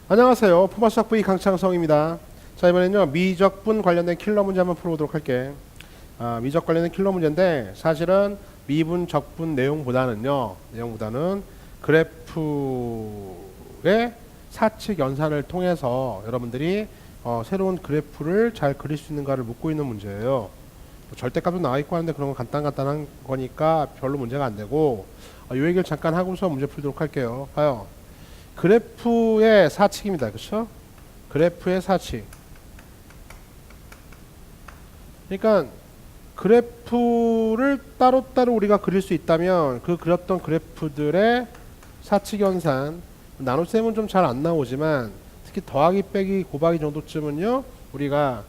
안녕하세요. 포마수학 V 강창성입니다. 자, 이번에는요 미적분 관련된 킬러 문제 한번 풀어보도록 할게. 미적 관련된 킬러 문제인데 사실은 미분 적분 내용보다는 그래프의 사칙 연산을 통해서 여러분들이 새로운 그래프를 잘 그릴 수 있는가를 묻고 있는 문제예요. 절대값도 나와 있고 하는데 그런 건 간단한 거니까 별로 문제가 안 되고, 이 얘기를 잠깐 하고서 문제 풀도록 할게요. 봐요. 그래프의 사칙입니다. 그렇죠? 그래프의 사칙. 그러니까 그래프를 따로따로 우리가 그릴 수 있다면 그 그렸던 그래프들의 사칙 연산, 나눗셈은 좀 잘 안 나오지만 특히 더하기 빼기 곱하기 정도쯤은요 우리가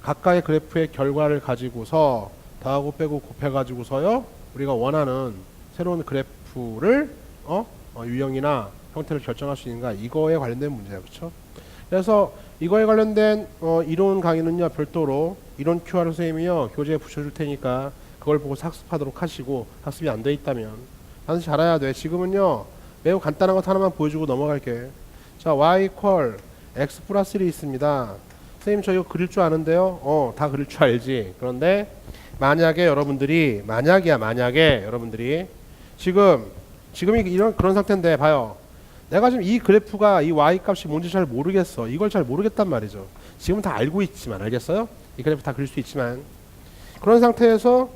각각의 그래프의 결과를 가지고서 더하고 빼고 곱해 가지고서요 우리가 원하는 새로운 그래프를 유형이나 형태를 결정할 수 있는가, 이거에 관련된 문제예요. 그렇죠? 그래서 이거에 관련된 이론 강의는요 별도로 이론 QR 선생님이요 교재에 붙여줄 테니까 그걸 보고 학습하도록 하시고, 학습이 안 돼 있다면 반드시 잘 알아야 돼. 지금은요 매우 간단한 것 하나만 보여주고 넘어갈게. 자, y equal x 플러스 1이 있습니다. 선생님 저 이거 그릴 줄 아는데요. 다 그릴 줄 알지. 그런데 만약에 여러분들이 여러분들이 지금이 그런 상태인데 봐요. 내가 지금 이 그래프가 이 y 값이 뭔지 잘 모르겠어. 이걸 잘 모르겠단 말이죠. 지금 다 알고 있지만, 알겠어요? 이 그래프 다 그릴 수 있지만, 그런 상태에서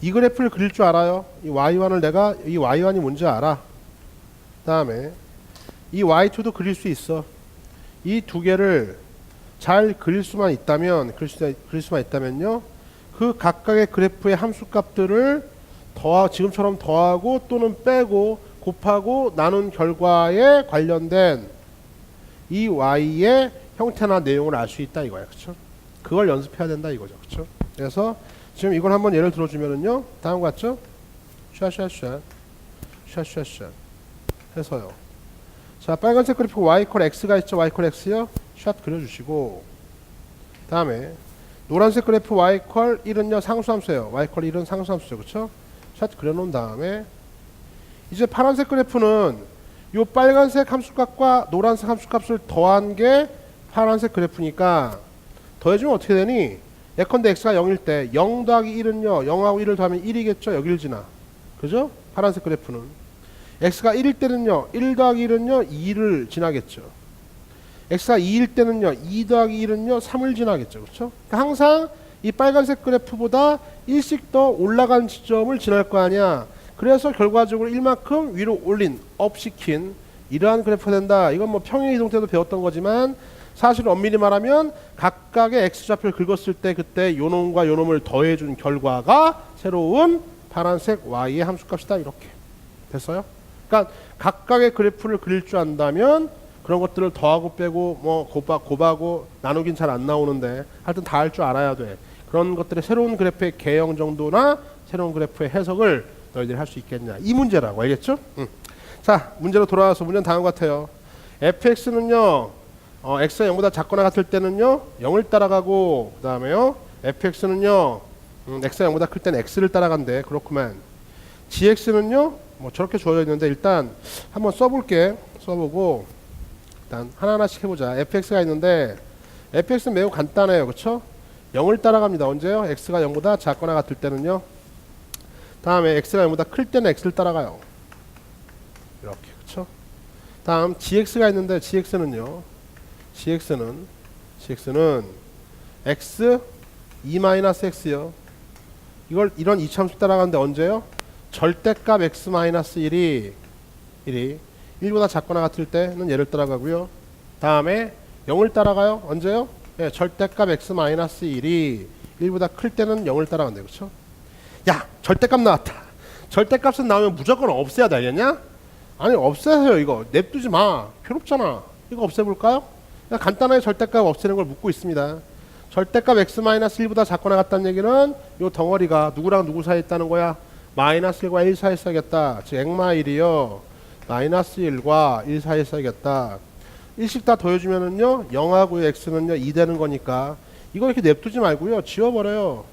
이 그래프를 그릴 줄 알아요. 이 y1을 내가 이 y1이 뭔지 알아. 다음에 이 y2도 그릴 수 있어. 이 두 개를 잘 그릴 수만 있다면요, 그 각각의 그래프의 함수값들을 지금처럼 더하고 또는 빼고 곱하고 나눈 결과에 관련된 이 y의 형태나 내용을 알 수 있다 이거야. 그렇죠? 그걸 연습해야 된다 이거죠. 그렇죠? 그래서 지금 이걸 한번 예를 들어주면은요 다음 같죠? 샤샤샤 해서요. 자, 빨간색 그래프 y 콜 x가 있죠. y 콜 x요. 샷 그려주시고, 다음에 노란색 그래프 y 콜 1은요 상수함수예요. y 콜 1은 상수함수죠. 그렇죠? 샷 그려놓은 다음에 이제 파란색 그래프는 요 빨간색 함수값과 노란색 함수값을 더한 게 파란색 그래프니까 더해주면 어떻게 되니? 예컨대 x가 0일 때 0 더하기 1은요 0하고 1을 더하면 1이겠죠. 여길 지나. 그죠? 파란색 그래프는 x가 1일 때는요 1 더하기 1은요 2를 지나겠죠. x가 2일 때는요 2 더하기 1은요 3을 지나겠죠. 그렇죠? 그러니까 항상 이 빨간색 그래프보다 1씩 더 올라간 지점을 지날 거 아니야. 그래서 결과적으로 1만큼 위로 올린, 업시킨 이러한 그래프가 된다. 이건 뭐 평행이동 때도 배웠던 거지만 사실 엄밀히 말하면 각각의 x좌표를 긁었을 때 그때 요놈과 요놈을 더해준 결과가 새로운 파란색 y의 함수값이다. 이렇게 됐어요? 그러니까 각각의 그래프를 그릴 줄 안다면 그런 것들을 더하고 빼고 뭐 곱하고 나누긴 잘 안 나오는데 하여튼 다 할 줄 알아야 돼. 그런 것들의 새로운 그래프의 개형 정도나 새로운 그래프의 해석을 너희들이 할 수 있겠냐, 이 문제라고. 알겠죠? 자, 문제로 돌아와서 문제는 다음 같아요. fx는요 x가 0보다 작거나 같을 때는요 0을 따라가고, 그 다음에요 fx는요 x가 0보다 클 때는 x를 따라간대. 그렇구만. gx는요 뭐 저렇게 주어져 있는데 일단 한번 써보고 일단 하나하나씩 해보자. fx가 있는데 fx는 매우 간단해요. 그쵸? 0을 따라갑니다. 언제요? x가 0보다 작거나 같을 때는요. 다음에 x가 0보다 클 때는 x를 따라가요. 이렇게. 그쵸? 다음 gx가 있는데 gx는 x 2-x요. 이런 이차함수 따라가는데 언제요? 절대값 x-1이 1보다 작거나 같을 때는 얘를 따라가고요. 다음에 0을 따라가요. 언제요? 예, 절대값 x-1이 1보다 클 때는 0을 따라간대요. 그렇죠? 야, 절대값 나왔다. 절대값은 나오면 무조건 없애야 돼. 알겠냐? 아니, 없애세요. 이거 냅두지 마. 괴롭잖아. 이거 없애볼까요? 간단하게 절대값 없애는 걸 묻고 있습니다. 절대값 x-1보다 작거나 같다는 얘기는 이 덩어리가 누구랑 누구 사이에 있다는 거야? -1과 1 사이에 써야겠다. 즉 x-1이요 -1과 1 사이에 써야겠다. 1씩 다 더해주면은요 0하고 x는요 2 되는 거니까 이거 이렇게 냅두지 말고요 지워버려요.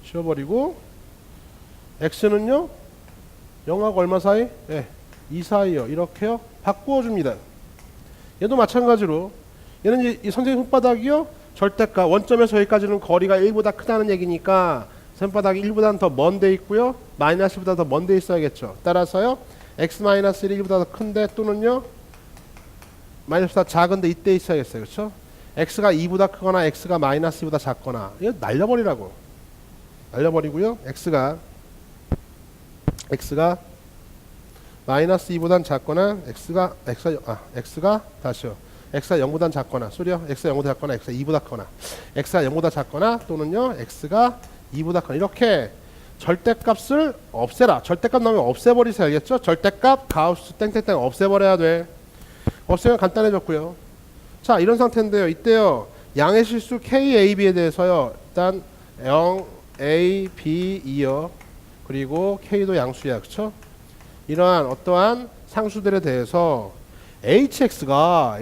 지워버리고 x는요 0하고 얼마 사이? 예, 2 사이요. 이렇게요. 바꾸어줍니다. 얘도 마찬가지로 얘는 이제 이 선생님 손바닥이요. 절대값 원점에서 여기까지는 거리가 1보다 크다는 얘기니까 손바닥이 1보다는 더 먼 데 있고요. 마이너스보다 더 먼 데 있어야겠죠. 따라서요. x-1이 1보다 더 큰데 또는요. 마이너스보다 작은데 이때 있어야겠어요. 그렇죠? x가 2보다 크거나 x가 마이너스 2보다 작거나 이거 날려버리라고. 날려버리고요. x가 마이너스 2보단 작거나 x가 다시요. x가 0보단 작거나 소리요. x가 0보다 작거나 x가 2보다 크거나 x가 0보다 작거나 또는요. x가 2보다 크거나 이렇게 절대값을 없애라. 절대값 나오면 없애버리세요. 알겠죠? 절대값 가우스 땡땡땡 없애버려야 돼. 없애면 간단해졌고요. 자 이런 상태인데요. 이때요. 양의 실수 k, a, b에 대해서요. 일단 0, a, b, 2요. 그리고 k도 양수야. 그쵸? 이러한 어떠한 상수들에 대해서 hx가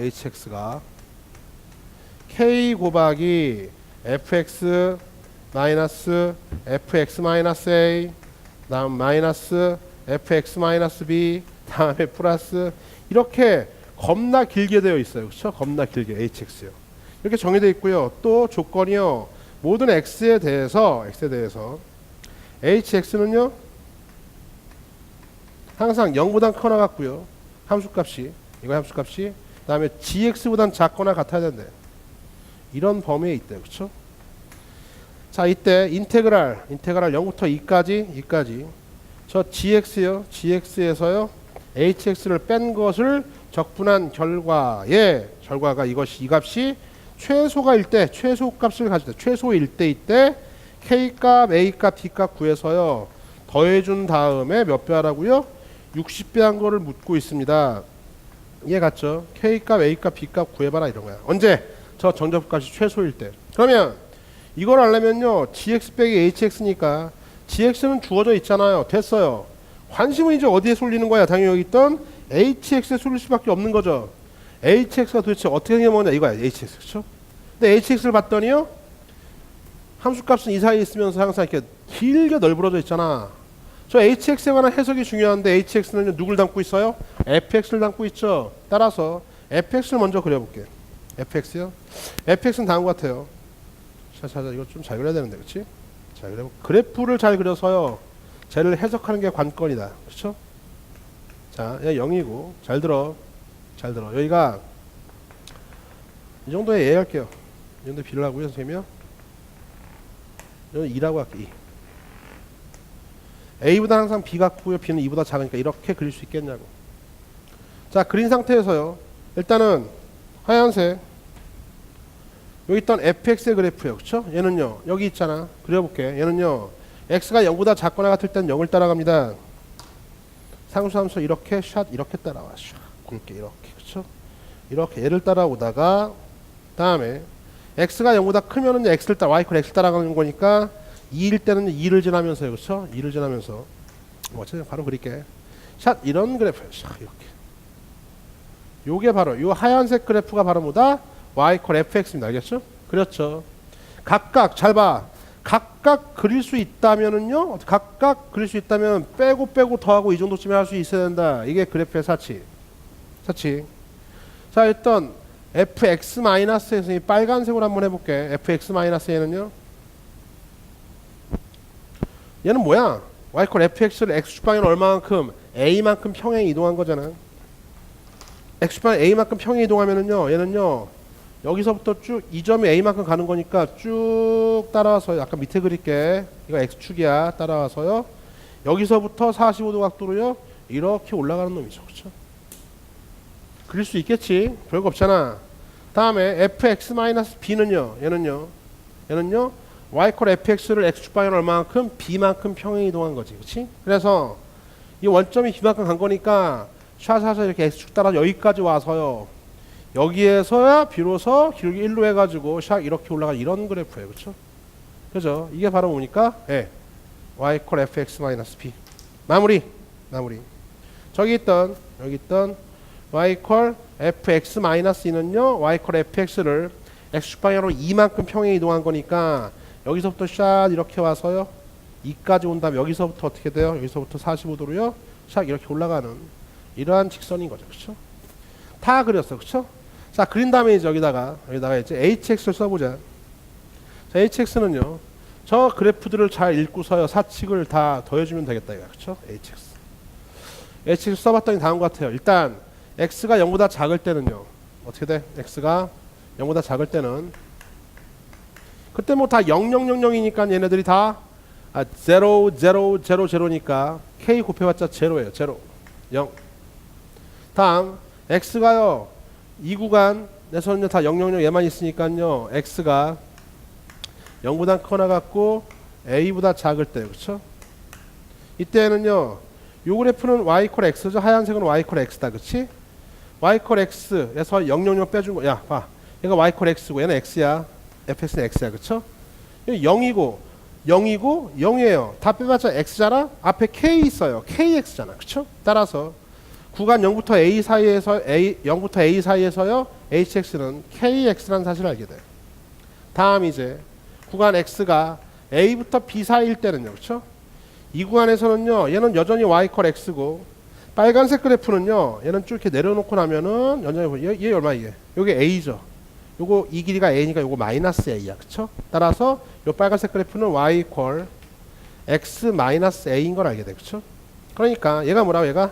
k 곱하기 fx 마이너스 fx 마이너스 a 다음 마이너스 fx 마이너스 b 다음에 플러스 이렇게 겁나 길게 되어 있어요. 그렇죠? 겁나 길게 hx요. 이렇게 정의되어 있고요. 또 조건이요. 모든 x에 대해서 hx는요. 항상 0보다 크거나 같고요. 함수값이 그다음에 gx보단 작거나 같아야 된대. 이런 범위에 있대요. 그렇죠? 자, 이때 인테그랄 0부터 2까지 저 gx요. gx에서요. hx를 뺀 것을 적분한 결과가 이것이 이 값이 최소가일 때 최소값을 가질 때 최소일 때 이때 k값, a값, b값 구해서요. 더해준 다음에 몇 배 하라고요? 60배 한 거를 묻고 있습니다. 이해 갔죠? k값, a값, b값 구해봐라 이런 거야. 언제? 저 정적값이 최소일 때. 그러면 이걸 하려면요. gx 빼기 hx니까 gx는 주어져 있잖아요. 됐어요. 관심은 이제 어디에 쏠리는 거야? 당연히 여기 있던 hx에 쏠릴 수밖에 없는 거죠. hx가 도대체 어떻게 생겨먹냐 이거야. hx. 그쵸? 근데 hx를 봤더니요. 함수값은 이 사이에 있으면서 항상 이렇게 길게 널브러져 있잖아. 저 hx에 관한 해석이 중요한데 hx는 누굴 담고 있어요? fx를 담고 있죠. 따라서 fx를 먼저 그려볼게. fx요. fx는 다음과 같아요. 자, 이거 좀 잘 그려야 되는데, 그렇지? 자, 그래 그래프를 잘 그려서요. 쟤를 해석하는 게 관건이다. 그렇죠? 자, 얘 0이고 잘 들어. 여기가 이 정도에 이해할게요. 이 정도 B를 하고요, 선생님이요. 여기 2라고 할게. 2. A보다 항상 B 같고요. B는 2보다 작으니까 이렇게 그릴 수 있겠냐고. 자, 그린 상태에서요. 일단은 하얀색 여기 있던 fx의 그래프예요. 그쵸? 얘는요. 여기 있잖아. 그려볼게. 얘는요. x가 0보다 작거나 같을 땐 0을 따라갑니다. 상수함수 이렇게 이렇게 따라와. 굵게 이렇게. 그쵸? 이렇게 얘를 따라오다가 다음에 x가 0보다 크면은 x를 따라 y를 따라가는 거니까 2일 때는 2를 지나면서요. 그쵸? 2를 지나면서 어차피 바로 그릴게. 이런 그래프예요. 이렇게. 요게 바로 요 하얀색 그래프가 바로 뭐다? y fx입니다. 알겠죠? 그렇죠. 각각 잘 봐. 각각 그릴 수 있다면은요. 각각 그릴 수 있다면 빼고 더하고 이 정도쯤에 할 수 있어야 된다. 이게 그래프의 사치. 자, 일단 fx-에서 이 빨간색으로 한번 해볼게. fx-얘는요. 얘는 뭐야? y fx를 x축방향 얼마만큼? a만큼 평행 이동한 거잖아. x축방향 a만큼 평행 이동하면은요. 얘는요. 여기서부터 쭉 이 점이 a만큼 가는 거니까 쭉 따라와서 약간 밑에 그릴게. 이거 x축이야. 따라와서요. 여기서부터 45도 각도로요. 이렇게 올라가는 놈이죠. 그렇죠? 그릴 수 있겠지. 별거 없잖아. 다음에 fx-b는요. 얘는요. y fx를 x축 방향 얼마만큼? b만큼 평행 이동한 거지. 그렇지? 그래서 이 원점이 b만큼 간 거니까 샤샤샤 이렇게 x축 따라 여기까지 와서요. 여기에서야 비로소 기울기 1로 해가지고 샥 이렇게 올라가는 이런 그래프예요. 그렇죠? 그죠? 이게 바로 뭡니까? y fx-b 마무리. 여기 있던 y fx-2는요. y fx를 x축 방향으로 2만큼 평행 이동한 거니까 여기서부터 샥 이렇게 와서요. 2까지 온 다음에 여기서부터 어떻게 돼요? 여기서부터 45도로요. 샥 이렇게 올라가는 이러한 직선인 거죠. 그쵸? 다 그렸어. 그쵸? 자, 그린 다음에 이제 여기다가 이제 hx를 써보자. 자, hx는요. 저 그래프들을 잘 읽고서요. 사칙을 다 더해주면 되겠다. 이거. 그쵸? hx 써봤더니 다음과 같아요. 일단 x가 0보다 작을 때는요. 어떻게 돼? x가 0보다 작을 때는 그때 뭐 다 0000이니까 얘네들이 다 0, 0, 0, 0니까 k 곱해봤자 0예요. 0. 다음 x가요. 이 구간에서는요 다 000 얘만 있으니까요. x가 0보다 크거나 같고 a보다 작을 때 그렇죠? 이때는요. 요 그래프는 y = x죠. 하얀색은 y = x다. 그렇지? y = x에서 000 빼준 거. 야, 봐. 얘가 y = x고 얘는 x야. fx는 x야. 그렇죠? 0이고 0이에요. 다 빼봤자 x잖아. 앞에 k 있어요. kx잖아. 그렇죠? 따라서 구간 0부터 a 사이에서 0부터 a 사이에서요. hx는 kx라는 사실을 알게 돼요. 다음 이제 구간 x가 a부터 b 사이일 때는요. 그렇죠? 이 구간에서는요. 얘는 여전히 y = x고 빨간색 그래프는요. 얘는 쭉 이렇게 내려놓고 나면은 여전히 얘 얼마 이게? 요게 a죠. 요거 이 길이가 a니까 요거 마이너스 a야. 그쵸? 따라서 요 빨간색 그래프는 y = x 마이너스 a인 걸 알게 돼. 그쵸? 그러니까 얘가 뭐라고 얘가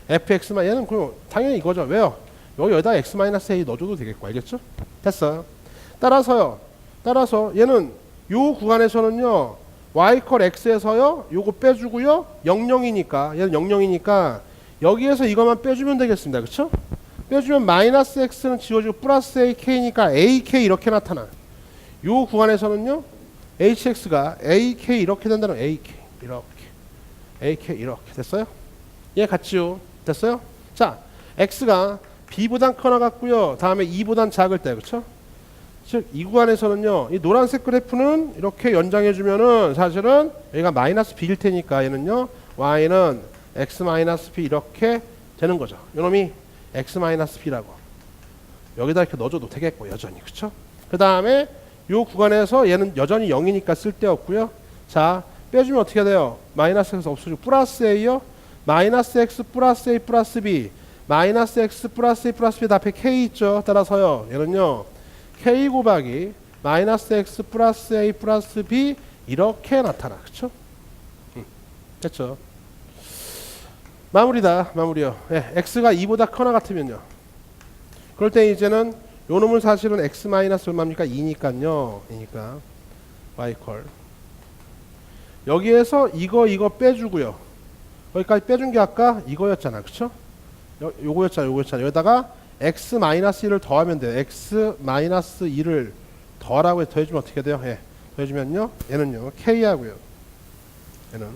fx만 얘는 그럼 당연히 이거죠. 왜요? 여기다 x 마이너스 a 넣어줘도 되겠고. 알겠죠? 됐어. 따라서 얘는 요 구간에서는요. y = x에서요. 요거 빼주고요. 00이니까 얘는 0이니까 여기에서 이것만 빼주면 되겠습니다. 그쵸? 빼주면 마이너스 x는 지워지고 플러스 ak니까 ak 이렇게 나타나. 요 구간에서는요. hx가 ak 이렇게 된다는 ak 이렇게 됐어요? 얘 같지요? 됐어요? 자, x가 b보단 커나 같고요. 다음에 2보단 작을 때 그렇죠? 즉 이 구간에서는요. 이 노란색 그래프는 이렇게 연장해 주면은 사실은 여기가 마이너스 b일 테니까 얘는요. y는 x 마이너스 b 이렇게 되는 거죠. 요놈이 x 마이너스 b라고 여기다 이렇게 넣어줘도 되겠고 여전히. 그쵸? 그 다음에 요 구간에서 얘는 여전히 0이니까 쓸데없고요. 자, 빼주면 어떻게 돼요? 마이너스 x 없어지고 플러스 a요. 마이너스 x 플러스 a 플러스 b 마이너스 x 플러스 a 플러스 b 다 앞에 k 있죠. 따라서요. 얘는요. k 곱하기 마이너스 x 플러스 a 플러스 b 이렇게 나타나. 그쵸? 됐죠? 마무리요. 예, x가 2보다 커나 같으면요. 그럴 때 이제는 요 놈은 사실은 x 마이너스 얼마입니까? 2니까요. 그러니까 y 콜. 여기에서 이거 빼주고요. 거기까지 빼준 게 아까 이거였잖아. 그쵸? 요거였잖아. 여기다가 x 마이너스 1을 더하면 돼요. x 마이너스 1을 더하라고 더해주면 어떻게 돼요? 예, 더해주면요. 얘는요. k하고요. 얘는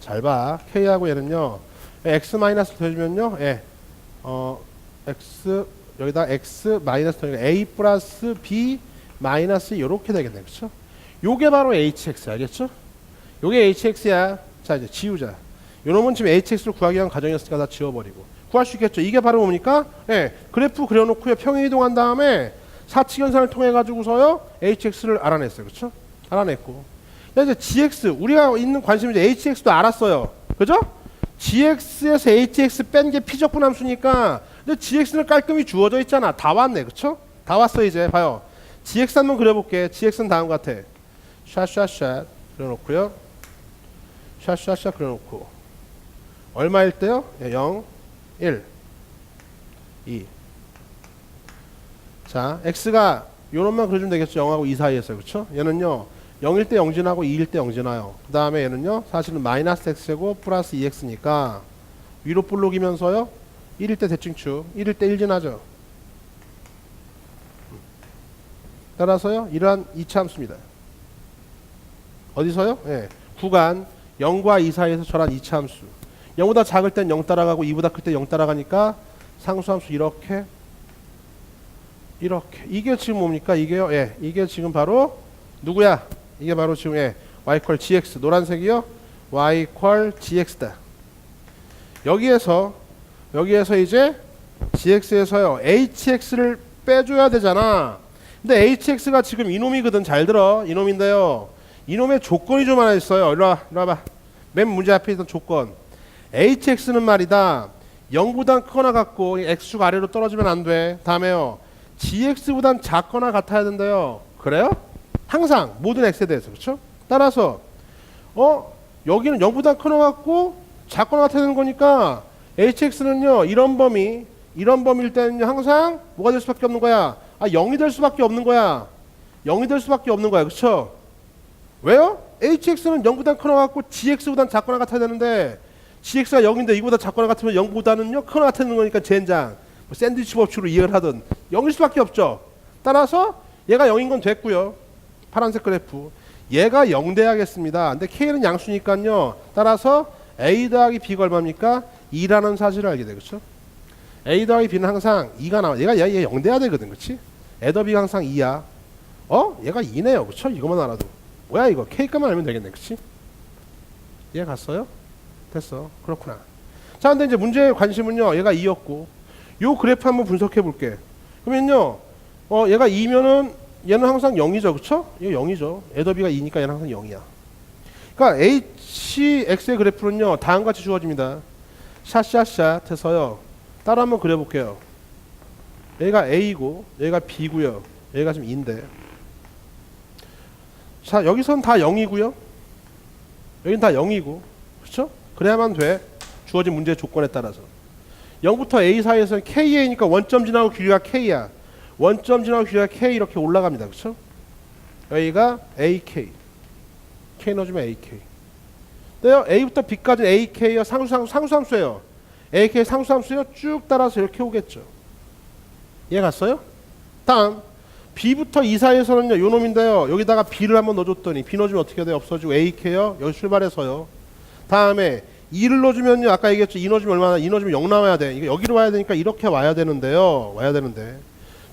잘 봐. k하고 얘는요. x 마이너스 더해주면요. 예. x 여기다 x 마이너스 더하니까 a 플러스 b 마이너스 요렇게 되겠네. 그쵸? 요게 바로 hx 알겠죠? 요게 hx야. 자, 이제 지우자. 요놈은 지금 hx를 구하기 위한 과정이었으니까 다 지워버리고. 구할 수 있겠죠? 이게 바로 뭡니까? 예. 그래프 그려놓고요. 평행 이동한 다음에 사칙연산을 통해 가지고서요. hx를 알아냈어요. 그쵸? 알아냈고. 이제 gx 우리가 있는 관심이 이제 hx도 알았어요. 그죠? gx에서 hx 뺀 게 피적분 함수니까 근데 gx는 깔끔히 주어져 있잖아. 다 왔네. 그쵸? 다 왔어. 이제 봐요. gx 한번 그려볼게. gx는 다음 같아. 샷 그려놓고요. 샷 그려놓고 얼마일 때요? 0 1 2 자, x가 요놈만 그려주면 되겠죠. 0하고 2 사이에서. 그쵸? 얘는요 0일 때 0진하고 2일 때 0진하요. 그 다음에 얘는요 사실은 마이너스 x고 플러스 2x니까 위로 볼록이면서요 1일 때 대칭축 1일 때 1진하죠. 따라서요 이러한 이차함수입니다. 어디서요? 예, 구간 0과 2 사이에서 저런 이차함수. 0보다 작을 땐 0 따라가고 2보다 클 때 0 따라가니까 상수함수 이렇게 이게 지금 뭡니까? 이게요. 예, 이게 지금 바로 누구야? 이게 바로 지금 예, y = gx 노란색이요. y = gx다. 여기에서 이제 gx에서요 hx를 빼줘야 되잖아. 근데 hx가 지금 이놈이거든. 잘 들어. 이놈인데요. 이놈의 조건이 좀 하나 있어요. 이리 와봐. 맨 문제 앞에 있던 조건. hx는 말이다. 0보단 크거나 같고 x축 아래로 떨어지면 안 돼. 다음에요. gx보단 작거나 같아야 된대요. 그래요? 항상 모든 x에 대해서. 그렇죠? 따라서 여기는 0보다 크거나 같고 작거나 같아야 되는 거니까 hx는요. 이런 범위일 때는요. 항상 뭐가 될 수밖에 없는 거야? 0이 될 수밖에 없는 거야. 0이 될 수밖에 없는 거야. 그렇죠? 왜요? hx는 0보다 크거나 같고 gx보단 작거나 같아야 되는데 gx가 0인데 이보다 작거나 같으면 0보다는요 크거나 같은 거니까 젠장 뭐 샌드위치 법칙으로 이해를 하든 0일 수밖에 없죠. 따라서 얘가 0인 건 됐고요. 파란색 그래프 얘가 0 돼야겠습니다. 근데 k는 양수니까요. 따라서 a 더하기 b가 얼마입니까? 2라는 사실을 알게 되겠죠. a 더하기 b는 항상 2가 나와. 얘 0 돼야 되거든. 그렇지? a 더 b가 항상 2야. 얘가 2네요. 그렇죠? 이것만 알아도 뭐야 이거 k값만 알면 되겠네. 그치? 이해 갔어요? 됐어. 그렇구나. 자 근데 이제 문제의 관심은요. 얘가 2였고 요 그래프 한번 분석해 볼게. 그러면요. 얘가 2면은 얘는 항상 0이죠. 그쵸? 이거 0이죠. 에더비가 2니까 얘는 항상 0이야. 그러니까 hx의 그래프는요. 다음과 같이 주어집니다. 샷샷샷 해서요. 따라 한번 그려볼게요. 얘가 a고 얘가 b고요. 얘가 지금 2인데 자 여기선 다 0이고요. 여긴 다 0이고 그렇죠? 그래야만 돼. 주어진 문제의 조건에 따라서 0부터 a 사이에서는 ka니까 원점 지나고 길이가 k야. 원점 지나고 길이가 k 이렇게 올라갑니다. 그렇죠? 여기가 ak k 넣어주면 ak 근데요 a부터 b까지 ak요 상수함수예요. ak 상수함수요. 쭉 따라서 이렇게 오겠죠. 이해 갔어요? 다음 b부터 이 사이에서는요 요 놈인데요 여기다가 b를 한번 넣어줬더니 b 넣어주면 어떻게 돼요? 없어지고 ak요 여기 출발해서요. 다음에 2를 넣어주면요 아까 얘기했죠. 2 넣어주면 얼마나? 2 넣어주면 0 나와야 돼. 이게 여기로 와야 되니까 이렇게 와야 되는데요. 와야 되는데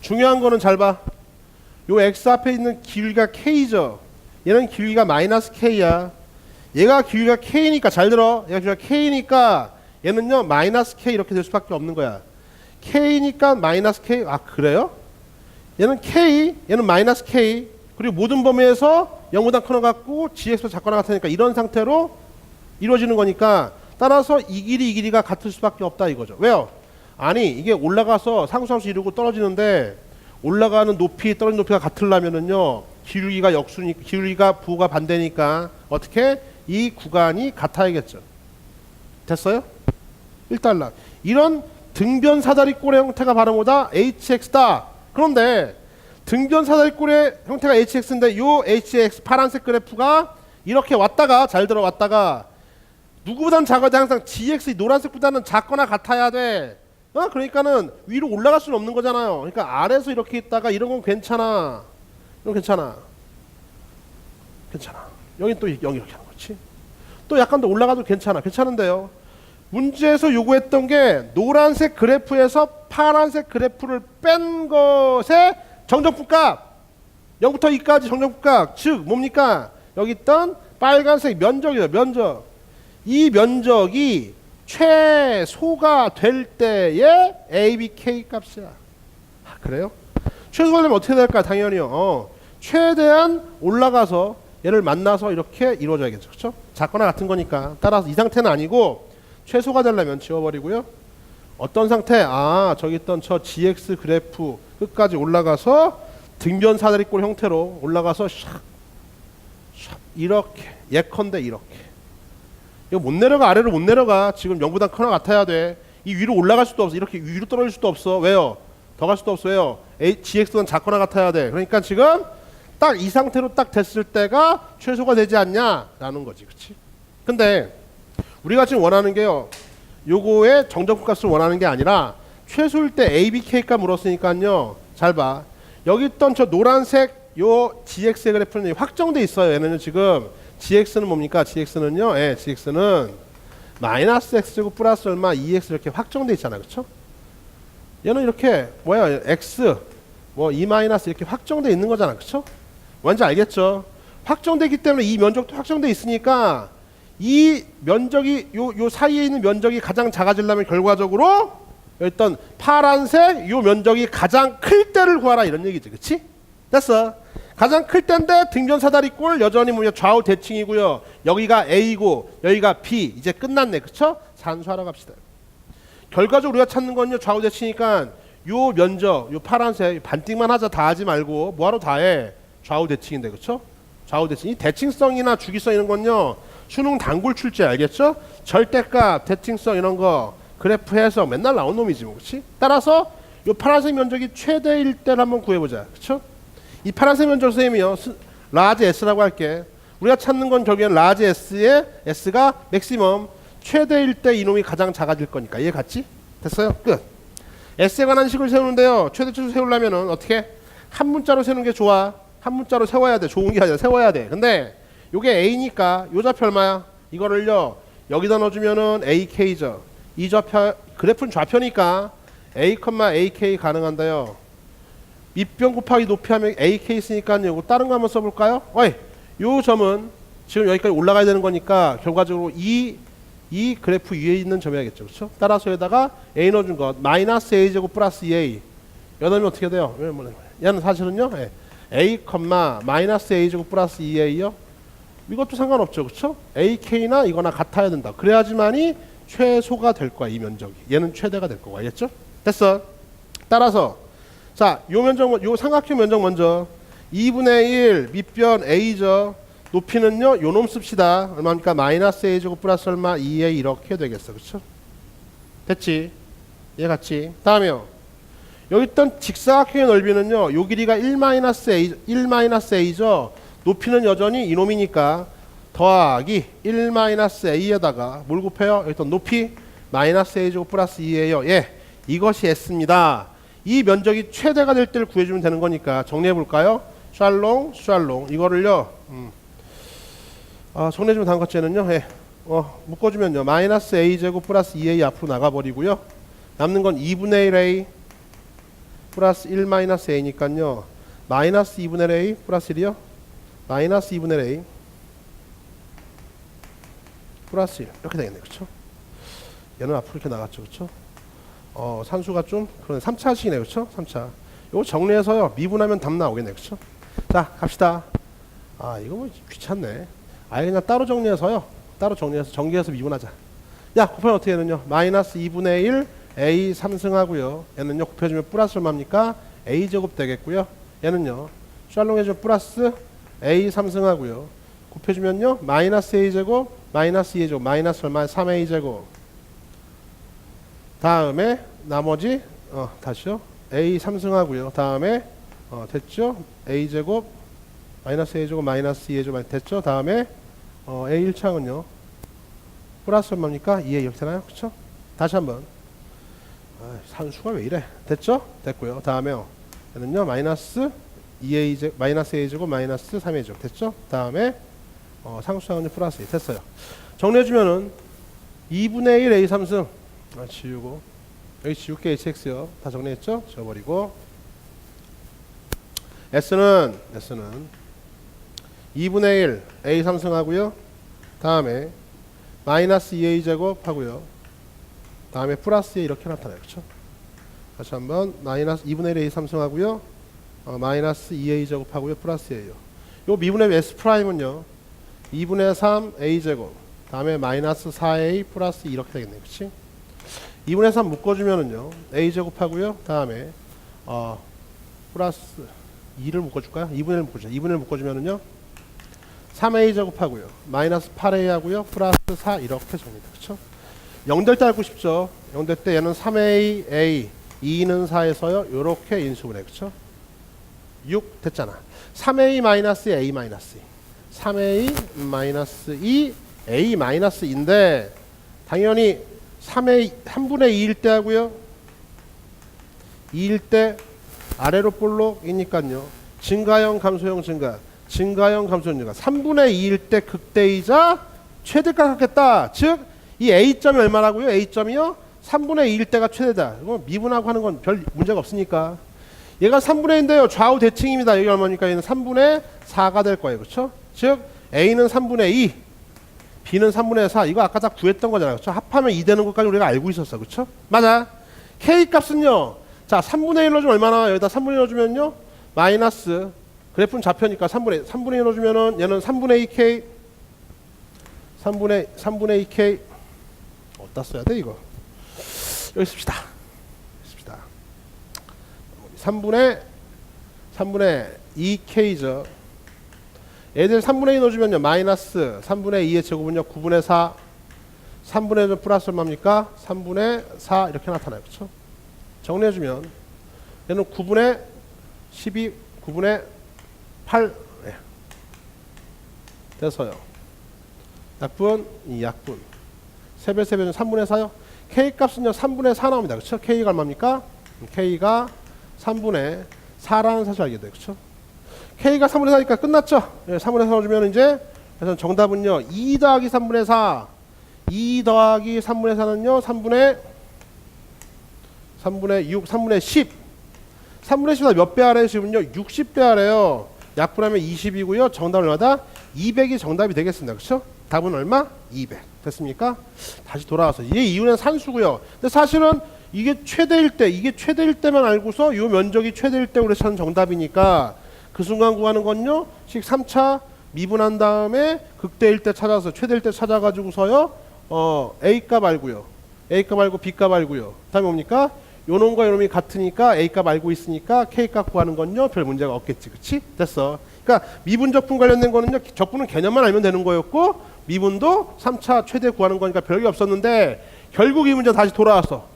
중요한 거는 잘 봐. 요 x 앞에 있는 길이가 k죠. 얘는 길이가 마이너스 k야. 얘가 길이가 k니까 잘 들어. 얘가 길이가 k니까 얘는요 마이너스 k 이렇게 될 수밖에 없는 거야. k니까 마이너스 k. 그래요? 얘는 k, 얘는 마이너스 k. 그리고 모든 범위에서 0보다 크거나 같고 gx보다 작거나 같으니까 이런 상태로 이루어지는 거니까 따라서 이 길이가 같을 수밖에 없다 이거죠. 왜요? 아니 이게 올라가서 상수함수 이루고 떨어지는데 올라가는 높이 떨어지는 높이가 같으려면은요 기울기가 역수니까 기울기가 부호가 반대니까 어떻게 이 구간이 같아야겠죠. 됐어요? 1달러. 이런 등변 사다리꼴의 형태가 바로 뭐다? hx다. 그런데 등변 사다리꼴의 형태가 hx인데 요 hx 파란색 그래프가 이렇게 왔다가 잘 들어왔다가 누구보단 작아도 항상 gx 노란색보다는 작거나 같아야 돼. 그러니까는 위로 올라갈 수는 없는 거잖아요. 그러니까 아래에서 이렇게 있다가 이런 건 괜찮아. 이건 괜찮아. 여긴 또 0 이렇게 하는 거지. 또 약간 더 올라가도 괜찮은데요. 문제에서 요구했던 게 노란색 그래프에서 파란색 그래프를 뺀 것의 정적분값 0부터 2까지 정적분값 즉 뭡니까? 여기 있던 빨간색 면적이에요. 면적. 이 면적이 최소가 될 때의 ABK 값이야. 그래요? 최소가 되면 어떻게 될까? 당연히요. 최대한 올라가서 얘를 만나서 이렇게 이루어져야겠죠. 그렇죠? 작거나 같은 거니까. 따라서 이 상태는 아니고 최소가 되려면 지워버리고요. 어떤 상태? 저기 있던 저 GX 그래프 끝까지 올라가서 등변 사다리꼴 형태로 올라가서 샥 이렇게 예컨대 이렇게 이거 못 내려가. 아래로 못 내려가. 지금 0보다 크거나 같아야 돼. 이 위로 올라갈 수도 없어. 이렇게 위로 떨어질 수도 없어. 왜요? 더 갈 수도 없어. 왜요? GX는 작거나 같아야 돼. 그러니까 지금 딱 이 상태로 딱 됐을 때가 최소가 되지 않냐라는 거지. 그치? 근데 우리가 지금 원하는 게요. 요거의 정적분값을 원하는 게 아니라 최소일 때 ABK가 물었으니까요. 잘 봐. 여기 있던 저 노란색 요 GX의 그래프는 확정돼 있어요. 얘는 지금 GX는 뭡니까? GX는요. GX는 마이너스 X제곱 플러스 얼마 2X 이렇게 확정돼 있잖아. 그쵸? 얘는 이렇게 뭐야? X 뭐 2 마이너스 이렇게 확정돼 있는 거잖아. 그쵸? 뭔지 알겠죠? 확정되기 때문에 이 면적도 확정돼 있으니까 이 면적이 요 사이에 있는 면적이 가장 작아지려면 결과적으로 어떤 파란색 요 면적이 가장 클 때를 구하라 이런 얘기지. 그치? 됐어. 가장 클 때인데 등변 사다리꼴 여전히 뭐냐 좌우 대칭이고요. 여기가 A고 여기가 B. 이제 끝났네. 그쵸? 산수하러 갑시다. 결과적으로 우리가 찾는 건요 좌우 대칭이니까 요 면적 요 파란색 반띵만 하자 다 하지 말고 뭐하러 다 해. 좌우 대칭인데 그쵸? 좌우 대칭. 이 대칭성이나 주기성 이런 건요 수능 단골 출제 알겠죠? 절대값 대칭성 이런 거 그래프 해서 맨날 나온 놈이지 뭐 그치? 따라서 요 파란색 면적이 최대일 때를 한번 구해보자 그쵸? 이 파란색 면적 선생님이요 라지 S라고 할게. 우리가 찾는 건 결국엔 라지 S의 S가 맥시멈 최대일 때 이놈이 가장 작아질 거니까 이해 갔지? 됐어요? 끝. S에 관한 식을 세우는데요 최대치수 세우려면은 어떻게? 한 문자로 세우는 게 좋아. 한 문자로 세워야 돼. 좋은 게 아니라 세워야 돼. 근데 요게 A니까 요 좌표 얼마야? 이거를요 여기다 넣어주면은 AK죠. 이 좌표 그래프는 좌표니까 A, AK 가능한데요. 밑변 곱하기 높이 하면 AK 있으니까요. 다른 거 한번 써볼까요? 어이, 요 점은 지금 여기까지 올라가야 되는 거니까 결과적으로 이 그래프 위에 있는 점이야겠죠. 그렇죠? 따라서 여기다가 A 넣어준 것 마이너스 A제곱 플러스 2A 여기다 넣으면 어떻게 돼요? 얘는 사실은요 A, 마이너스 A제곱 플러스 2A요. 이것도 상관없죠. 그렇죠? AK나 이거나 같아야 된다. 그래야지만이 최소가 될 거야. 이 면적이. 얘는 최대가 될 거고. 알겠죠? 됐어. 따라서 자, 요 면적, 요 삼각형 면적 먼저 2분의 1 밑변 A죠. 높이는요 요 놈 씁시다. 얼마입니까? 마이너스 A제곱 플러스 얼마 2A 이렇게 되겠어. 그렇죠? 됐지? 얘 같이. 다음에요. 여기 있던 직사각형의 넓이는요 요 길이가 1-A죠. 높이는 여전히 이놈이니까 더하기 1-A에다가 뭘 곱해요? 여기 있던 높이 마이너스 A제곱 플러스 2A요. 예, 이것이 S입니다. 이 면적이 최대가 될 때를 구해주면 되는 거니까 정리해 볼까요? 샬롱 이거를요 정리해주면 다음 것째는요 예, 묶어주면요 마이너스 A제곱 플러스 2A 앞으로 나가버리고요 남는 건 2분의 1A 플러스 1-A니까요 마이너스 2분의 A 플러스 1이요 마이너스 2분의 A 플러스 1 이렇게 되겠네요. 그쵸? 얘는 앞으로 이렇게 나갔죠. 그쵸? 산수가 좀 그런 3차식이네요. 그쵸? 3차 요거 정리해서요 미분하면 답 나오겠네요. 그쵸? 자 갑시다. 이거 뭐 귀찮네. 아예 그냥 따로 정리해서요 따로 정리해서 전개해서 미분하자. 야 곱하면 어떻게 되느냐 마이너스 2분의 1 A 3승하고요 얘는요 곱해주면 플러스 얼마입니까? A제곱 되겠고요 얘는요 샬롱 해주면 플러스 A 3승하고요 곱해주면요 마이너스 A제곱 마이너스 2제곱 마이너스 얼마 3A제곱 다음에 나머지 다시요 A 3승하고요 다음에 됐죠? A제곱 마이너스 A제곱 마이너스 2A제곱 됐죠? 다음에 A 1창은요 플러스 얼마입니까? 2A 이렇게 되나요? 그쵸? 다시 한번 산수가 왜 이래? 됐죠? 됐고요 다음에요 얘는요 마이너스 2A 마이너스 A제곱 마이너스 3A제곱 됐죠? 다음에 상수항은요 플러스 2 됐어요. 정리해주면은 2분의 1 A 3승 지우고 여기 지울게 HX요 다 정리했죠? 지워버리고 S는 2분의 1 A 3승 하고요 다음에 마이너스 2A 제곱 하고요 다음에 플러스 2 이렇게 나타나요. 그쵸? 다시 한번 마이너스 2분의 1 A 3승 하고요 마이너스 2A 제곱 하고요 플러스 A요. 요 미분의 S 프라임은요 2분의 3 A 제곱 다음에 마이너스 4A 플러스 2 이렇게 되겠네요. 그치? 2분의 3 묶어주면은요 A 제곱 하고요 다음에 플러스 2를 묶어줄까요? 2분의 1 묶어주자. 2분의 1 묶어주면은요 3A 제곱 하고요 마이너스 8A 하고요 플러스 4 이렇게 정리돼. 그쵸? 0될 때 알고 싶죠? 0될 때 얘는 3A A 2는 4에서요 요렇게 인수분해. 그쵸? 6 됐잖아. 3A 마이너스 A 마이너스 2 3A 마이너스 2 A 마이너스 2인데 당연히 3A 3분의 2일 때 하고요 2일 때 아래로 볼록이니까요 증가형 감소형 증가형 감소형 증가 3분의 2일 때 극대이자 최대가 같겠다. 즉 이 A점이 얼마라고요? A점이요 3분의 2일 때가 최대다. 이거 미분하고 하는 건 별 문제가 없으니까 얘가 3분의 2인데요 좌우 대칭입니다. 여기 얼마니까 얘는 3분의 4가 될 거예요. 그렇죠? 즉 A는 3분의 2 B는 3분의 4 이거 아까 다 구했던 거잖아요. 그렇죠? 합하면 2 되는 것까지 우리가 알고 있었어. 그렇죠? 맞아. K 값은요 자 3분의 1 넣어주면 얼마나 여기다 3분의 1 넣어주면요 마이너스 그래프는 좌표니까 3분의 1 넣어주면은 얘는 3분의 2K 3분의 2K 어디다 써야 돼 이거 여기 씁시다. 3분의 2k죠. 얘들 3분의 2 넣어주면요. 마이너스 3분의 2의 제곱은요. 9분의 4. 3분의 1 플러스 얼마입니까? 3분의 4 이렇게 나타나요. 그렇죠? 정리해주면 얘는 9분의 12, 9분의 8 네. 돼서요. 약분, 이 약분. 세배는 3분의 4요. K 값은요. 3분의 4 나옵니다. 그렇죠? K가 얼마입니까? K가 3분의 4라는 사실 알게 돼요. 그렇죠? K가 3분의 4니까 끝났죠? 네, 3분의 4 넣어주면 이제 그래서 정답은요. 2 더하기 3분의 4 2 더하기 3분의 4는요. 3분의 6 3분의 10 3분의 10보다 몇 배 아래요? 지금요? 60배 아래요. 약분하면 20이고요. 정답은 얼마다? 200이 정답이 되겠습니다. 그렇죠? 답은 얼마? 200 됐습니까? 다시 돌아와서 이 이유는 산수고요. 근데 사실은 이게 최대일 때만 알고서 이 면적이 최대일 때 우리 찾는 정답이니까 그 순간 구하는 건요. 식 3차 미분한 다음에 극대일 때 찾아서 최대일 때 찾아가지고서요. A값 알고요. A값 알고 B값 알고요. 다음에 뭡니까? 요놈과 요놈이 같으니까 A값 알고 있으니까 K값 구하는 건요. 별 문제가 없겠지. 그치? 됐어. 그러니까 미분적분 관련된 거는요. 적분은 개념만 알면 되는 거였고 미분도 3차 최대 구하는 거니까 별게 없었는데 결국 이 문제 다시 돌아와서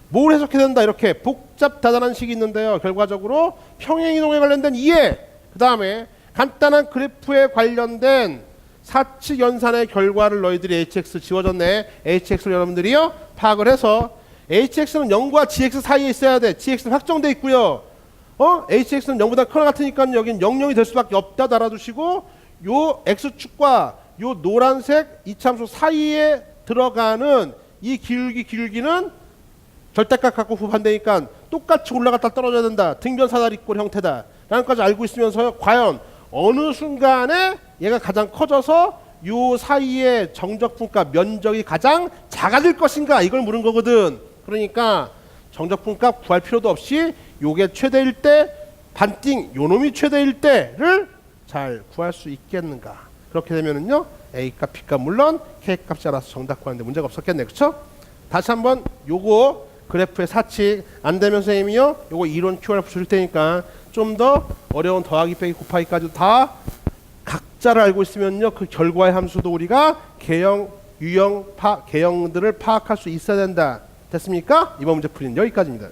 뭘 해석해야 된다 이렇게 복잡다단한 식이 있는데요. 결과적으로 평행이동에 관련된 이해 그 다음에 간단한 그래프에 관련된 사칙 연산의 결과를 너희들이 hx 지워졌네. hx를 여러분들이요 파악을 해서 hx는 0과 gx 사이에 있어야 돼. gx는 확정돼 있고요. hx는 0보다 크거나 같으니까 여긴 0이 될 수밖에 없다 달아두시고 요 x축과 요 노란색 이참수 사이에 들어가는 이 기울기는 절대값 갖고 후반대니까 똑같이 올라갔다 떨어져야 된다. 등변 사다리꼴 형태다. 라는 것까지 알고 있으면서요. 과연 어느 순간에 얘가 가장 커져서 요 사이의 정적분값 면적이 가장 작아질 것인가 이걸 물은 거거든. 그러니까 정적분값 구할 필요도 없이 요게 최대일 때 반띵 요놈이 최대일 때를 잘 구할 수 있겠는가. 그렇게 되면은요. A값, B값 물론 K값이 알아서 정답 구하는데 문제가 없었겠네. 그쵸? 다시 한번 요거 그래프의 사칙 안 되면 선생님이요. 요거 이론 QRF 줄 테니까 좀 더 어려운 더하기 빼기 곱하기까지 다 각자를 알고 있으면요. 그 결과의 함수도 우리가 개형, 유형, 개형들을 파악할 수 있어야 된다. 됐습니까? 이번 문제 풀이는 여기까지입니다.